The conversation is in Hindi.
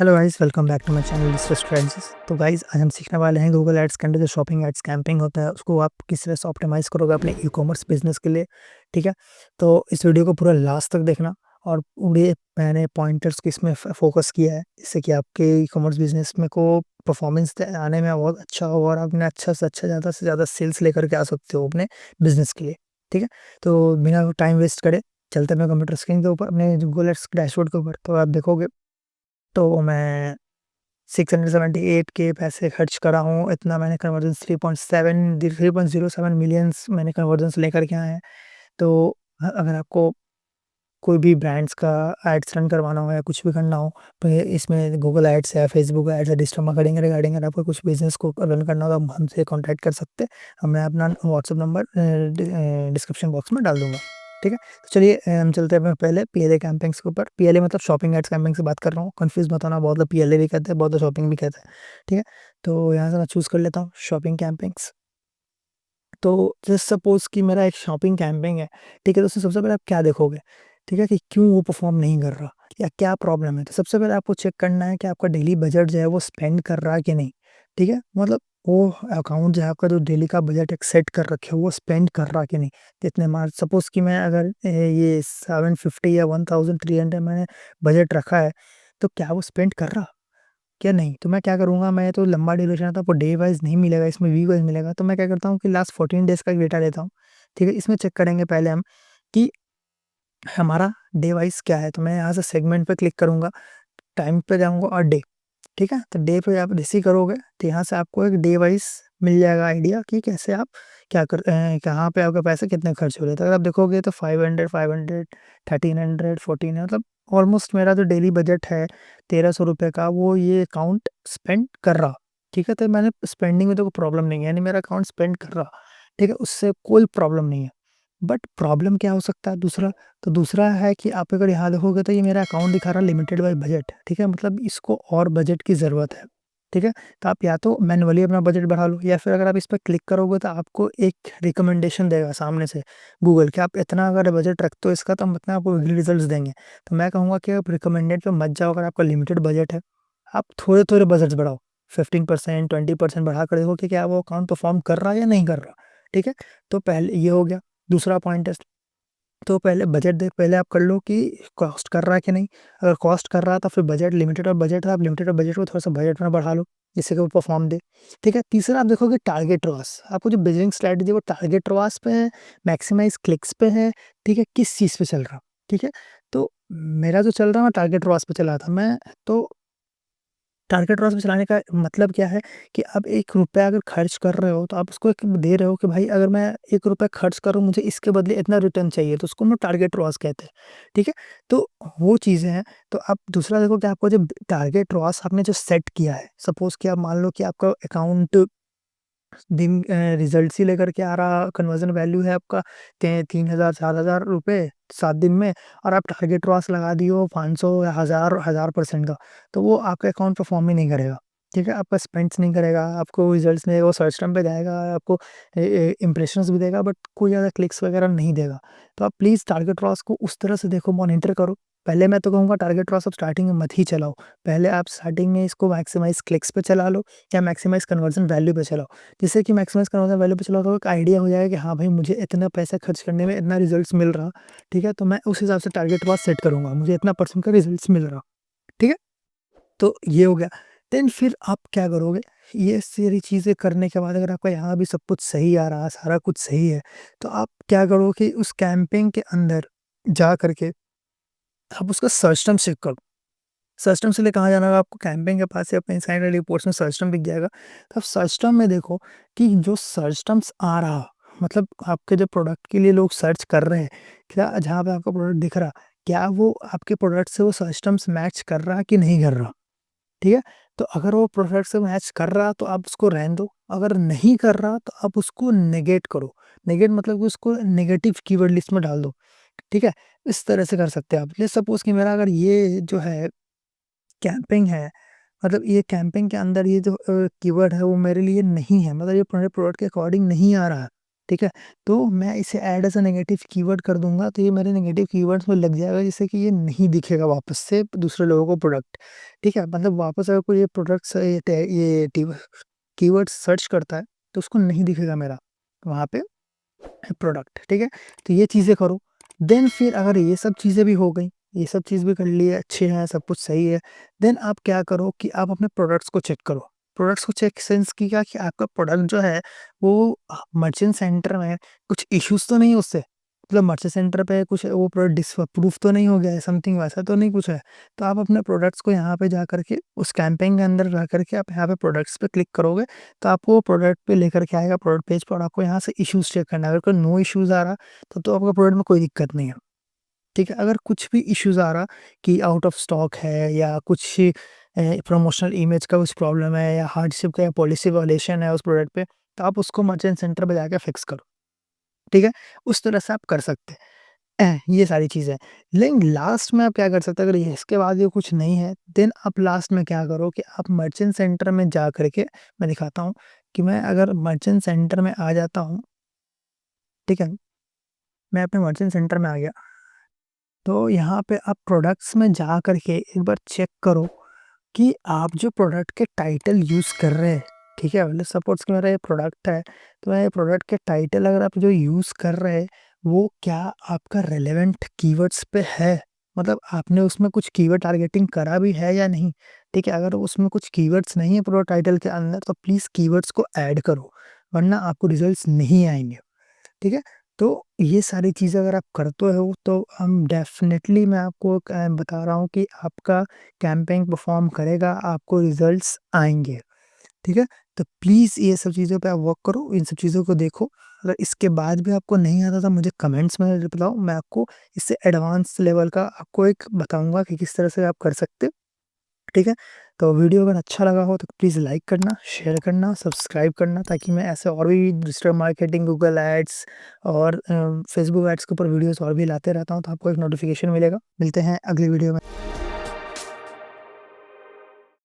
Hello guys, welcome back to my channel digital strategies. तो गाइस, आज हम सीखने वाले हैं गूगल एड्स के अंदर जो शॉपिंग एड्स कैंपेनिंग होता है उसको आप किस तरह से ऑप्टिमाइज़ करोगे अपने ई-कॉमर्स बिजनेस के लिए। ठीक है? तो इस वीडियो को पूरा लास्ट तक देखना और पूरे मैंने पॉइंटर्स को इसमें फोकस किया है जिससे कि आपके ई-कॉमर्स बिजनेस में को परफॉर्मेंस आने में बहुत अच्छा हो और आपने अच्छा से ज़्यादा सेल्स लेकर के आ सकते हो अपने बिजनेस के लिए। ठीक है? तो बिना टाइम वेस्ट करे चलते हैं कंप्यूटर स्क्रीन के ऊपर अपने गूगल एड्स डैशबोर्ड के ऊपर। तो आप देखोगे तो मैं 678 के पैसे खर्च करा हूँ, इतना मैंने कन्वर्जन्स 3.07 मिलियंस मैंने कन्वर्जन्स लेकर के आए हैं। तो अगर आपको कोई भी ब्रांड्स का एड्स रन करवाना हो या कुछ भी करना हो, तो ये इसमें गूगल एड्स है, फेसबुक एड्स है, डिजिटल मार्केटिंग रिगार्डिंग अगर आपको कुछ बिज़नेस को रन करना हो तो आप हमसे कॉन्टैक्ट कर सकते हैं। मैं अपना व्हाट्सएप नंबर डिस्क्रिप्शन बॉक्स में डाल दूँगा। ठीक है? तो चलिए हम चलते हैं पहले पीएलए कैंपेनिंग्स के ऊपर। पीएलए मतलब शॉपिंग एड्स कैंपेनिंग से बात कर रहा हूँ, कन्फ्यूज़ मत होना, बहुत लोग पीएलए भी कहते हैं, बहुत लोग शॉपिंग भी कहते हैं। ठीक है? तो यहाँ से मैं चूज़ कर लेता हूँ शॉपिंग कैंपेनिंग्स। तो जस्ट सपोज़ कि मेरा एक शॉपिंग कैंपेन है, ठीक है? तो उसमें सबसे पहले आप क्या देखोगे, ठीक है? कि क्यों वो परफ़ॉर्म नहीं कर रहा या क्या प्रॉब्लम है? तो सबसे पहले आपको चेक करना है कि आपका डेली बजट जो है वो स्पेंड कर रहा है कि नहीं, ठीक है? मतलब वो अकाउंट जो है आपका जो डेली का बजट एक सेट कर रखे हो वो स्पेंड कर रहा है कि नहीं? जितने मार सपोज़ कि मैं अगर ये 750 या 1300 मैंने बजट रखा है, तो क्या वो स्पेंड कर रहा? क्या नहीं, तो मैं क्या करूँगा, मैं तो लंबा ड्यूरेशन है तो आपको डे वाइज़ नहीं मिलेगा, इसमें वीक वाइज़ मिलेगा। तो मैं क्या करता हूँ कि लास्ट 14 डेज़ का डेटा लेता हूँ, ठीक है? इसमें चेक करेंगे पहले हम कि हमारा डे वाइज़ क्या है, तो मैं यहाँ से सेगमेंट पे क्लिक करूँगा, टाइम पे जाऊँगा और डे, ठीक है? तो डे पे आप जैसे ही करोगे, तो यहाँ से आपको एक डे वाइज़ मिल जाएगा आइडिया कि कैसे आप कहाँ पे आपके पैसे कितने खर्च हो रहे हैं। तो अगर आप देखोगे तो 500, 500, 1300, 14 मतलब ऑलमोस्ट मेरा जो डेली बजट है ₹1300 का, वो ये अकाउंट स्पेंड कर रहा, ठीक है? तो मैंने स्पेंडिंग में तो कोई प्रॉब्लम नहीं है, यानी मेरा अकाउंट स्पेंड कर रहा, ठीक है? उससे कोई प्रॉब्लम नहीं है। बट प्रॉब्लम क्या हो सकता है दूसरा? तो दूसरा है कि आप अगर यहाँ देखोगे तो ये मेरा अकाउंट दिखा रहा है लिमिटेड बाय बजट, ठीक है? मतलब इसको और बजट की ज़रूरत है, ठीक है? तो आप या तो मैनुअली अपना बजट बढ़ा लो या फिर अगर आप इस पे क्लिक करोगे तो आपको एक रिकमेंडेशन देगा सामने से गूगल कि आप इतना अगर बजट रखते हो इसका तो हम इतना आपको वीकली रिजल्ट्स देंगे। तो मैं कहूँगा कि आप रिकमेंडेड पे मत जाओ, अगर आपका लिमिटेड बजट है, आप थोड़े-थोड़े बजट्स बढ़ाओ। 15% 20% बढ़ा कर देखो कि क्या वो अकाउंट परफ़ॉर्म कर रहा है या नहीं कर रहा, ठीक है? तो पहले ये हो गया। दूसरा पॉइंट है, तो पहले आप कर लो कि कॉस्ट कर रहा है कि नहीं? अगर कॉस्ट कर रहा है तो फिर बजट लिमिटेड और बजट है, आप लिमिटेड और बजट को थोड़ा-सा बजट में बढ़ा लो, जिससे कि वो परफ़ॉर्म दे, ठीक है? तीसरा आप देखोगे टारगेट रॉस, आपको जो बिज़नेस स्ट्रैटेजी है वो टारगेट रॉस पे है, मैक्सिमाइज़ क्लिक्स पे है, ठीक है? किस चीज़ पे चल रहा, ठीक है? तो मेरा जो चल रहा है मैं टारगेट रॉस पे चला था मैं, तो टारगेट रॉस में चलाने का मतलब क्या है कि आप ₹1 अगर खर्च कर रहे हो, तो आप उसको एक दे रहे हो कि भाई अगर मैं ₹1 खर्च कर रहा हूँ, मुझे इसके बदले इतना रिटर्न चाहिए, तो उसको हम लोग टारगेट रॉस कहते हैं, ठीक है? तो वो चीज़ें हैं। तो आप दूसरा देखो कि आपको जब टारगेट रॉस आपने जो सेट किया है, सपोज़ कि आप मान लो कि आपका अकाउंट रिज़ल्ट्स ही लेकर के आ रहा, कन्वर्ज़न वैल्यू है आपका ते 3000 ₹4000 7 दिन में, और आप टारगेट रॉस लगा दिए हो 500 या 1000% का, तो वो आपका अकाउंट परफ़ॉर्म ही नहीं करेगा, ठीक है? आपका स्पेंड्स नहीं करेगा, आपको रिज़ल्ट्स नहीं, वो सर्च टर्म पे जाएगा, आपको इम्प्रेशंस भी देगा बट कोई ज़्यादा क्लिक्स वगैरह नहीं देगा। तो आप प्लीज़ टारगेट रॉस को उस तरह से देखो, मॉनिटर करो। पहले मैं तो कहूँगा टारगेट रॉस आप स्टार्टिंग में मत ही चलाओ। पहले आप स्टार्टिंग में इसको मैक्सिमाइज़ क्लिक्स पे चला लो या मैक्सिमाइज़ कन्वर्ज़न वैल्यू पे चलाओ। जिससे कि मैक्सिमाइज़ कन्वर्ज़न वैल्यू पे चलाओ तो एक आइडिया हो जाएगा कि हाँ भाई, मुझे इतना पैसा खर्च करने में इतना रिज़ल्ट्स मिल रहा, ठीक है? तो मैं उस हिसाब से टारगेट वहाँ सेट करूँगा, मुझे इतना परसेंट का रिज़ल्ट्स मिल रहा, ठीक है? तो ये हो गया। देन फिर आप क्या करोगे, ये सारी चीज़ें करने के बाद अगर आपका यहाँ भी सब कुछ सही आ रहा है, सारा कुछ सही है, तो आप क्या करो कि उस कैंपेन के अंदर जा कर के आप उसका सर्च टर्म चेक करो। सर्च टर्म से लिए कहाँ जाना होगा आपको, कैंपेन के पास या अपने इनसाइड रिपोर्ट्स में सर्च टर्म दिख जाएगा। तो आप सर्च टर्म में देखो कि जो सर्च टर्म्स आ रहा, मतलब आपके जो प्रोडक्ट के लिए लोग सर्च कर रहे हैं, क्या जहाँ पे आपका प्रोडक्ट दिख रहा, क्या वो आपके प्रोडक्ट से वो सर्च टर्म्स मैच कर रहा कि नहीं कर रहा? ठीक है? तो अगर वो प्रोडक्ट से मैच कर रहा तो आप उसको रहने दो, अगर नहीं कर रहा तो आप उसको नेगेट करो। नेगेट मतलब कि उसको नेगेटिव कीवर्ड लिस्ट में डाल दो, ठीक है? इस तरह से कर सकते हैं आप। लेट्स सपोज़ कि मेरा अगर ये जो है कैंपिंग है, मतलब ये कैंपिंग के अंदर ये जो कीवर्ड है वो मेरे लिए नहीं है, मतलब ये मेरे प्रोडक्ट के अकॉर्डिंग नहीं आ रहा है, ठीक है? तो मैं इसे add as a negative keyword कर दूँगा, तो ये मेरे नेगेटिव कीवर्ड्स में लग जाएगा, जिससे कि ये नहीं दिखेगा वापस से दूसरे लोगों को प्रोडक्ट, ठीक है? मतलब वापस अगर कोई ये प्रोडक्ट्स ये कीवर्ड्स सर्च करता है, तो उसको नहीं दिखेगा मेरा वहाँ पे प्रोडक्ट, ठीक है? तो ये चीज़ें करो। देन फिर अगर ये सब चीज़ें भी हो गई, ये सब चीज़ भी कर ली है, अच्छे हैं, सब कुछ सही है, देन आप क्या करो कि आप अपने प्रोडक्ट्स को चेक करो। प्रोडक्ट्स को चेक सेंस की क्या कि आपका प्रोडक्ट जो है वो मर्चेंट सेंटर में कुछ इश्यूज़ तो नहीं है उससे? मतलब मर्चेंट सेंटर पे कुछ वो प्रोडक्ट डिसअप्रूव तो नहीं हो गया है, समथिंग वैसा तो नहीं कुछ है? तो आप अपने प्रोडक्ट्स को यहाँ पे जा कर के उस कैंपेन के अंदर जा कर के आप यहाँ पे प्रोडक्ट्स पे क्लिक करोगे, तो आपको वो प्रोडक्ट पे लेकर के आएगा प्रोडक्ट पेज पे, और आपको यहाँ से इश्यूज़ चेक करना है। अगर कोई नो इश्यूज़ आ रहा, तो आपका प्रोडक्ट में कोई दिक्कत नहीं है, ठीक है? अगर कुछ भी इश्यूज़ आ रहा कि आउट ऑफ स्टॉक है या कुछ प्रमोशनल इमेज का कुछ प्रॉब्लम है या हार्डशिप का या पॉलिसी वायलेशन है उस प्रोडक्ट पे, तो आप उसको मर्चेंट सेंटर पे जाके फिक्स करो, ठीक है? उस तरह से आप कर सकते हैं। ये सारी चीज़ें। लेकिन लास्ट में आप क्या कर सकते हैं, अगर ये इसके बाद ये कुछ नहीं है, देन आप लास्ट में क्या करो कि आप मर्चेंट सेंटर में जा कर के, मैं दिखाता हूँ कि मैं अगर मर्चेंट सेंटर में आ जाता हूँ, ठीक है? मैं अपने मर्चेंट सेंटर में आ गया, तो यहाँ पे आप प्रोडक्ट्स में जा कर के एक बार चेक करो कि आप जो प्रोडक्ट के टाइटल यूज़ कर रहे हैं, ठीक है? मतलब सपोज़ कि मेरा ये प्रोडक्ट है, तो मैं ये प्रोडक्ट के टाइटल अगर आप जो यूज़ कर रहे हैं, वो क्या आपका रेलेवेंट कीवर्ड्स पे है? मतलब आपने उसमें कुछ कीवर्ड टारगेटिंग करा भी है या नहीं? ठीक है? अगर उसमें कुछ कीवर्ड्स नहीं है प्रोडक्ट टाइटल के अंदर, तो प्लीज़ कीवर्ड्स को ऐड करो, वरना आपको रिज़ल्ट्स नहीं आएँगे। ठीक है? तो ये सारी चीज़ें अगर आप करते हो, तो हम डेफ़िनेटली मैं आपको बता रहा हूँ कि आपका कैंपेन परफ़ॉर्म करेगा, आपको रिज़ल्ट्स आएँगे, ठीक है? तो प्लीज़ ये सब चीज़ों पे आप वर्क करो, इन सब चीज़ों को देखो। अगर इसके बाद भी आपको नहीं आता, तो मुझे कमेंट्स में बताओ, मैं आपको इससे एडवांस लेवल का आपको एक बताऊँगा कि किस तरह से आप कर सकते हो। ठीक है? तो वीडियो अगर अच्छा लगा हो तो प्लीज़ लाइक करना, शेयर करना, सब्सक्राइब करना, ताकि मैं ऐसे और भी डिजिटल मार्केटिंग, गूगल एड्स और फेसबुक एड्स के ऊपर वीडियोज़ और भी लाते रहता हूँ, तो आपको एक नोटिफ़िकेशन मिलेगा। मिलते हैं अगली वीडियो में।